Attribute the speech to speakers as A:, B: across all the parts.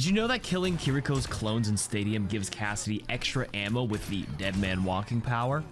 A: Did you know that killing Kiriko's clones in Stadium gives Cassidy extra ammo with the Dead Man Walking power?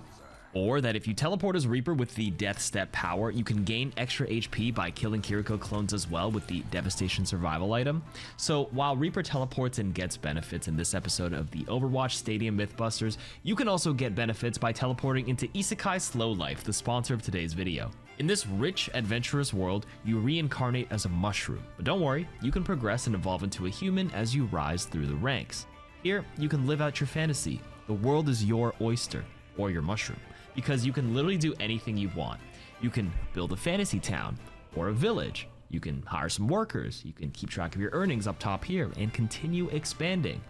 A: Or that if you teleport as Reaper with the Death Step power, you can gain extra HP by killing Kiriko clones as well with the Devastation survival item? So while Reaper teleports and gets benefits in this episode of the Overwatch Stadium Mythbusters, you can also get benefits by teleporting into Isekai Slow Life, the sponsor of today's video. In this rich, adventurous world, you reincarnate as a mushroom, but don't worry, you can progress and evolve into a human as you rise through the ranks. Here, you can live out your fantasy. The world is your oyster, or your mushroom, because you can literally do anything you want. You can build a fantasy town or a village. You can hire some workers. You can keep track of your earnings up top here and continue expanding.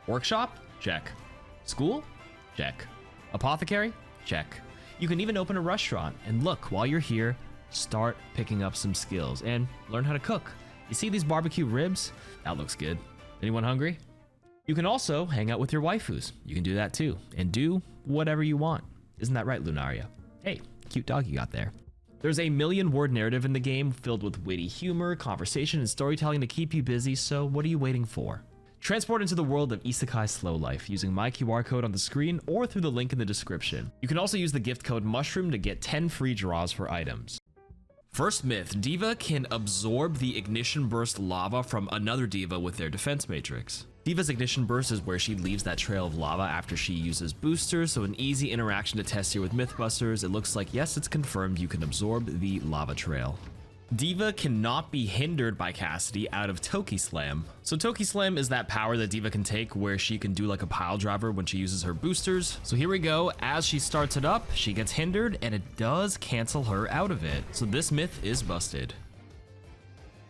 A: Workshop? Check. School? Check. Apothecary? Check. You can even open a restaurant, and look, while you're here, start picking up some skills and learn how to cook. You see these barbecue ribs? That looks good. Anyone hungry? You can also hang out with your waifus. You can do that too, and do whatever you want. Isn't that right, Lunaria? Hey, cute dog you got there. There's a million-word narrative in the game filled with witty humor, conversation, and storytelling to keep you busy, so what are you waiting for? Transport into the world of Isekai Slow Life using my QR code on the screen or through the link in the description. You can also use the gift code MUSHRUM to get 10 free draws for items. First myth, D.Va can absorb the ignition burst lava from another D.Va with their defense matrix. D.Va's ignition burst is where she leaves that trail of lava after she uses boosters, so an easy interaction to test here with Mythbusters. It looks like, yes, it's confirmed you can absorb the lava trail. D.Va cannot be hindered by Cassidy out of Tokki Slam. So Tokki Slam is that power that D.Va can take where she can do like a pile driver when she uses her boosters. So here we go, as she starts it up, she gets hindered and it does cancel her out of it. So this myth is busted.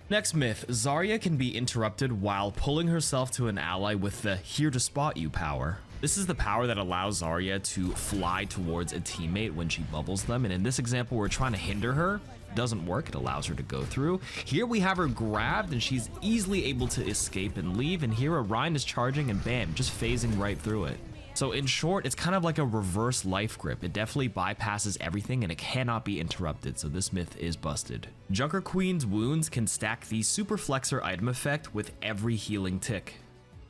A: Next myth, Zarya can be interrupted while pulling herself to an ally with the here to spot you power. This is the power that allows Zarya to fly towards a teammate when she bubbles them, and in this example we're trying to hinder her. It doesn't work, it allows her to go through. Here we have her grabbed and she's easily able to escape and leave, and here Orion is charging and bam, just phasing right through it. So in short, it's kind of like a reverse life grip. It definitely bypasses everything and it cannot be interrupted, so this myth is busted. Junker Queen's wounds can stack the Superflexor item effect with every healing tick.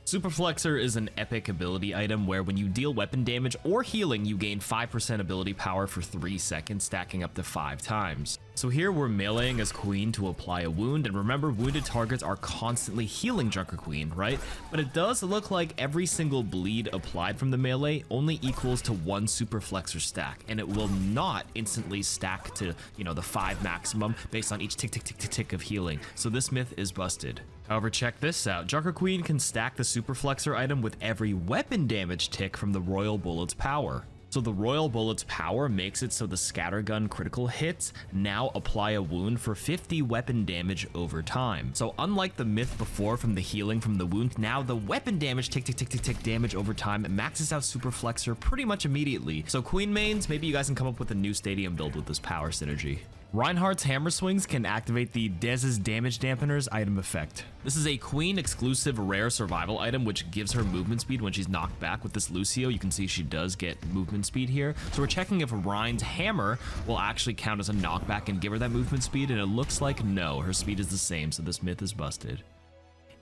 A: Superflexor is an epic ability item where when you deal weapon damage or healing, you gain 5% ability power for 3 seconds, stacking up to 5 times. So here we're meleeing as Queen to apply a wound, and remember, wounded targets are constantly healing Junker Queen, right? But it does look like every single bleed applied from the melee only equals to 1 Superflexor stack, and it will not instantly stack to, the 5 maximum based on each tick, tick, tick, tick, tick of healing. So this myth is busted. However, check this out. Junker Queen can stack the Superflexor item with every weapon damage tick from the Royal Bullet's power. So the Royal Bullet's power makes it so the scattergun critical hits now apply a wound for 50 weapon damage over time. So unlike the myth before from the healing from the wound, now the weapon damage tick tick tick tick tick damage over time maxes out Superflexor pretty much immediately. So Queen mains, maybe you guys can come up with a new stadium build with this power synergy. Reinhardt's hammer swings can activate the Dez's damage dampeners item effect. This is a Queen exclusive rare survival item which gives her movement speed when she's knocked back. With this Lucio, you can see she does get movement speed here. So we're checking if Rein's hammer will actually count as a knockback and give her that movement speed, and it looks like no, her speed is the same, so this myth is busted.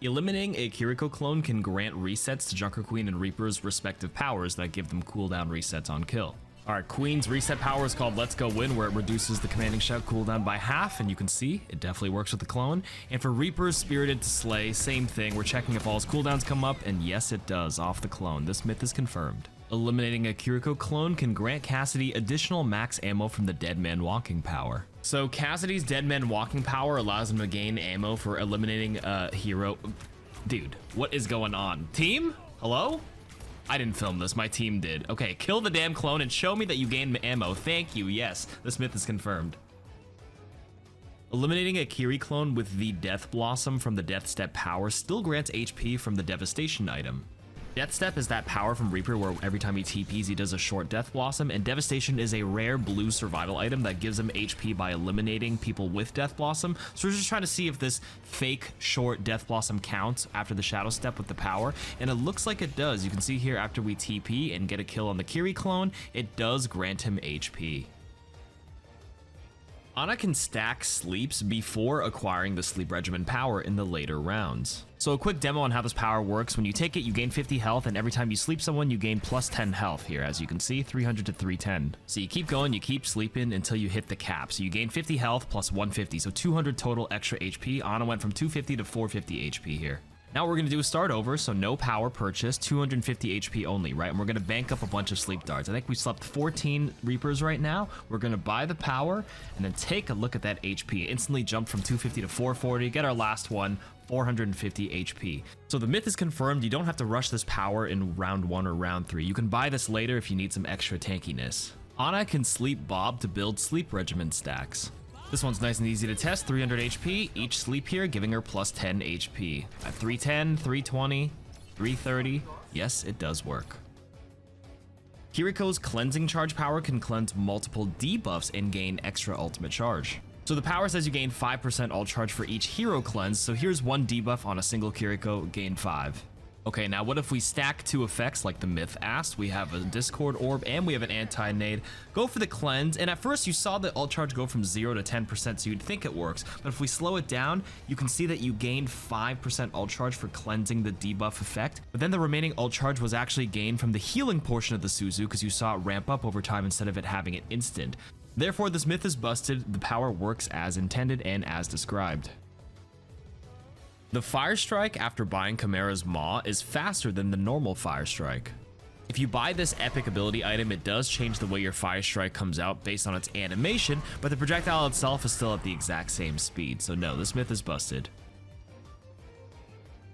A: Eliminating a Kiriko clone can grant resets to Junker Queen and Reaper's respective powers that give them cooldown resets on kill. Alright, Queen's reset power is called Let's Go Win, where it reduces the commanding shout cooldown by half, and you can see it definitely works with the clone. And for Reaper's Spirited to Slay, same thing. We're checking if all his cooldowns come up, and yes, it does, off the clone. This myth is confirmed. Eliminating a Kiriko clone can grant Cassidy additional max ammo from the Dead Man Walking power. So Cassidy's Dead Man Walking power allows him to gain ammo for eliminating a hero. Dude, what is going on? Team? Hello? I didn't film this, my team did. Okay, kill the damn clone and show me that you gain ammo. Thank you, yes, this myth is confirmed. Eliminating a Kiri clone with the Death Blossom from the Death Step power still grants HP from the Devastation item. Death Step is that power from Reaper where every time he TPs he does a short Death Blossom, and Devastation is a rare blue survival item that gives him HP by eliminating people with Death Blossom. So we're just trying to see if this fake short Death Blossom counts after the Shadow Step with the power, and it looks like it does. You can see here after we TP and get a kill on the Kiri clone, it does grant him HP. Ana can stack sleeps before acquiring the Sleep Regimen power in the later rounds. So a quick demo on how this power works: when you take it, you gain 50 health, and every time you sleep someone, you gain plus 10 health here. As you can see, 300 to 310. So you keep going, you keep sleeping until you hit the cap. So you gain 50 health plus 150, so 200 total extra HP. Ana went from 250 to 450 HP here. Now what we're gonna do is start over, so no power purchase, 250 HP only, right? And we're gonna bank up a bunch of sleep darts. I think we slept 14 Reapers right now. We're gonna buy the power and then take a look at that HP. Instantly jump from 250 to 440, get our last one, 450 HP. So the myth is confirmed. You don't have to rush this power in round 1 or round 3. You can buy this later if you need some extra tankiness. Ana can Sleep B.O.B to build Sleep Regimen stacks. This one's nice and easy to test, 300 HP, each sleep here giving her plus 10 HP. At 310, 320, 330, yes, it does work. Kiriko's cleansing charge power can cleanse multiple debuffs and gain extra ultimate charge. So the power says you gain 5% ult charge for each hero cleanse, so here's one debuff on a single Kiriko, gain 5. Okay, now what if we stack 2 effects like the myth asked? We have a Discord Orb and we have an anti-nade. Go for the cleanse, and at first you saw the ult charge go from 0 to 10%, so you'd think it works. But if we slow it down, you can see that you gained 5% ult charge for cleansing the debuff effect. But then the remaining ult charge was actually gained from the healing portion of the Suzu, because you saw it ramp up over time instead of it having it instant. Therefore, this myth is busted. The power works as intended and as described. The Fire Strike after buying Chimera's Maw is faster than the normal Fire Strike. If you buy this epic ability item, it does change the way your Fire Strike comes out based on its animation, but the projectile itself is still at the exact same speed, so no, this myth is busted.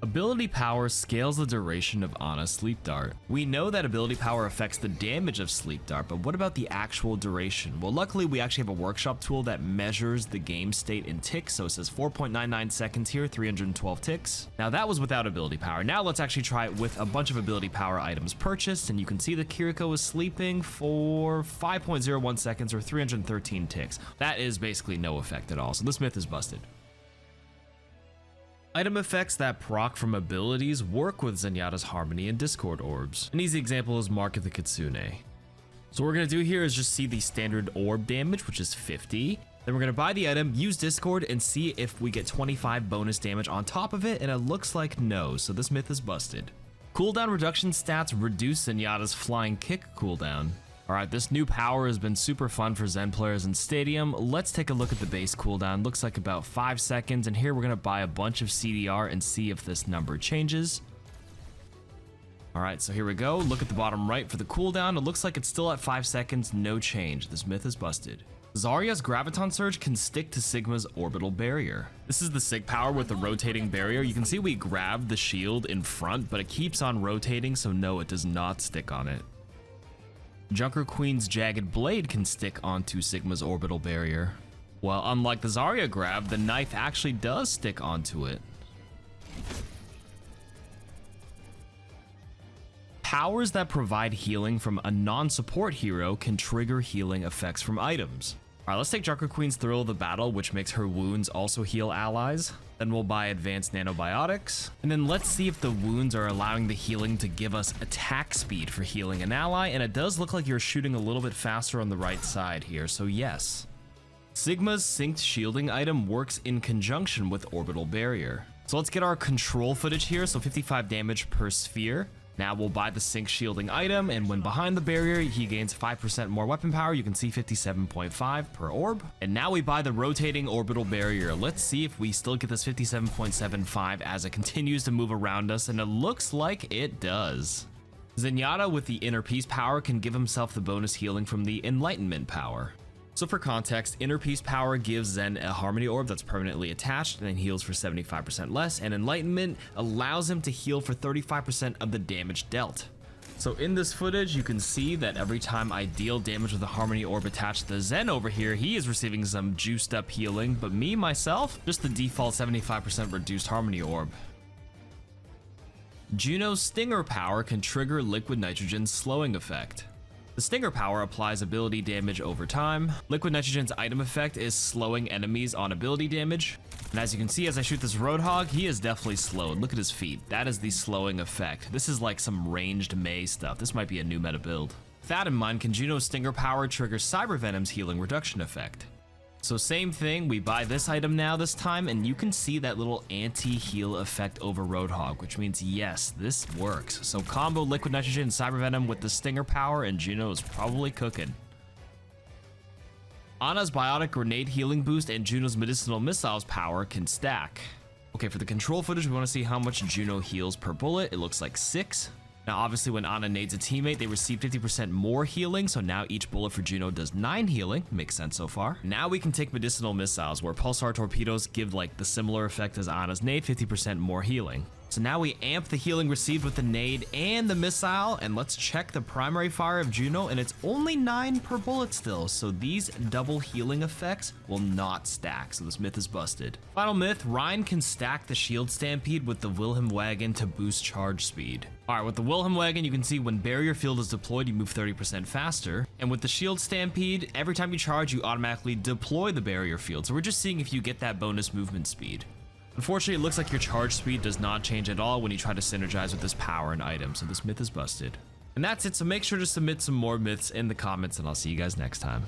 A: Ability power scales the duration of Ana's Sleep Dart. We know that ability power affects the damage of Sleep Dart, but what about the actual duration? Well, luckily we actually have a workshop tool that measures the game state in ticks, so it says 4.99 seconds here, 312 ticks. Now that was without ability power. Now let's actually try it with a bunch of ability power items purchased, and you can see that Kiriko is sleeping for 5.01 seconds or 313 ticks. That is basically no effect at all, so this myth is busted. Item effects that proc from abilities work with Zenyatta's Harmony and Discord Orbs. An easy example is Mark of the Kitsune. So what we're going to do here is just see the standard orb damage, which is 50. Then we're going to buy the item, use Discord, and see if we get 25 bonus damage on top of it, and it looks like no, so this myth is busted. Cooldown reduction stats reduce Zenyatta's flying kick cooldown. Alright, this new power has been super fun for Zen players in Stadium. Let's take a look at the base cooldown. Looks like about 5 seconds, and here we're going to buy a bunch of CDR and see if this number changes. Alright, so here we go. Look at the bottom right for the cooldown. It looks like it's still at 5 seconds, no change. This myth is busted. Zarya's Graviton Surge can stick to Sigma's Orbital Barrier. This is the Sig power with the rotating barrier. You can see we grabbed the shield in front, but it keeps on rotating, so no, it does not stick on it. Junker Queen's Jagged Blade can stick onto Sigma's Orbital Barrier. Well, unlike the Zarya grab, the knife actually does stick onto it. Powers that provide healing from a non-support hero can trigger healing effects from items. Alright, let's take Junker Queen's Thrill of the Battle, which makes her wounds also heal allies. Then we'll buy Advanced Nanobiotics. And then let's see if the wounds are allowing the healing to give us attack speed for healing an ally. And it does look like you're shooting a little bit faster on the right side here, so yes. Sigma's synced shielding item works in conjunction with Orbital Barrier. So let's get our control footage here, so 55 damage per sphere. Now we'll buy the sync shielding item, and when behind the barrier, he gains 5% more weapon power. You can see 57.5 per orb. And now we buy the rotating orbital barrier. Let's see if we still get this 57.75 as it continues to move around us, and it looks like it does. Zenyatta with the inner peace power can give himself the bonus healing from the Enlightenment power. So for context, Inner Peace power gives Zen a Harmony Orb that's permanently attached and then heals for 75% less, and Enlightenment allows him to heal for 35% of the damage dealt. So in this footage, you can see that every time I deal damage with a Harmony Orb attached to Zen over here, he is receiving some juiced up healing, but me, myself, just the default 75% reduced Harmony Orb. Juno's Stinger power can trigger Liquid Nitrogen's slowing effect. The Stinger power applies ability damage over time. Liquid Nitrogen's item effect is slowing enemies on ability damage. And as you can see, as I shoot this Roadhog, he is definitely slowed. Look at his feet. That is the slowing effect. This is like some ranged Mei stuff. This might be a new meta build. With that in mind, can Juno's Stinger power trigger Cybervenom's healing reduction effect? So same thing, we buy this item now this time, and you can see that little anti-heal effect over Roadhog, which means yes, this works. So combo Liquid Nitrogen and Cybervenom with the Stinger power, and Juno is probably cooking. Ana's Biotic Grenade healing boost and Juno's Medicinal Missiles power can stack. Okay, for the control footage, we want to see how much Juno heals per bullet. It looks like 6. Now, obviously, when Ana nades a teammate, they receive 50% more healing, so now each bullet for Juno does 9 healing. Makes sense so far. Now we can take Medicinal Missiles, where Pulsar Torpedoes give like the similar effect as Ana's nade, 50% more healing. So now we amp the healing received with the nade and the missile, and let's check the primary fire of Juno, and it's only 9 per bullet still, so these double healing effects will not stack, so this myth is busted. Final myth, Rein can stack the Shield Stampede with the Wilhelmwagen to boost charge speed. Alright, with the Wilhelmwagen, you can see when Barrier Field is deployed, you move 30% faster, and with the Shield Stampede, every time you charge, you automatically deploy the Barrier Field, so we're just seeing if you get that bonus movement speed. Unfortunately, it looks like your charge speed does not change at all when you try to synergize with this power and item, so this myth is busted. And that's it, so make sure to submit some more myths in the comments, and I'll see you guys next time.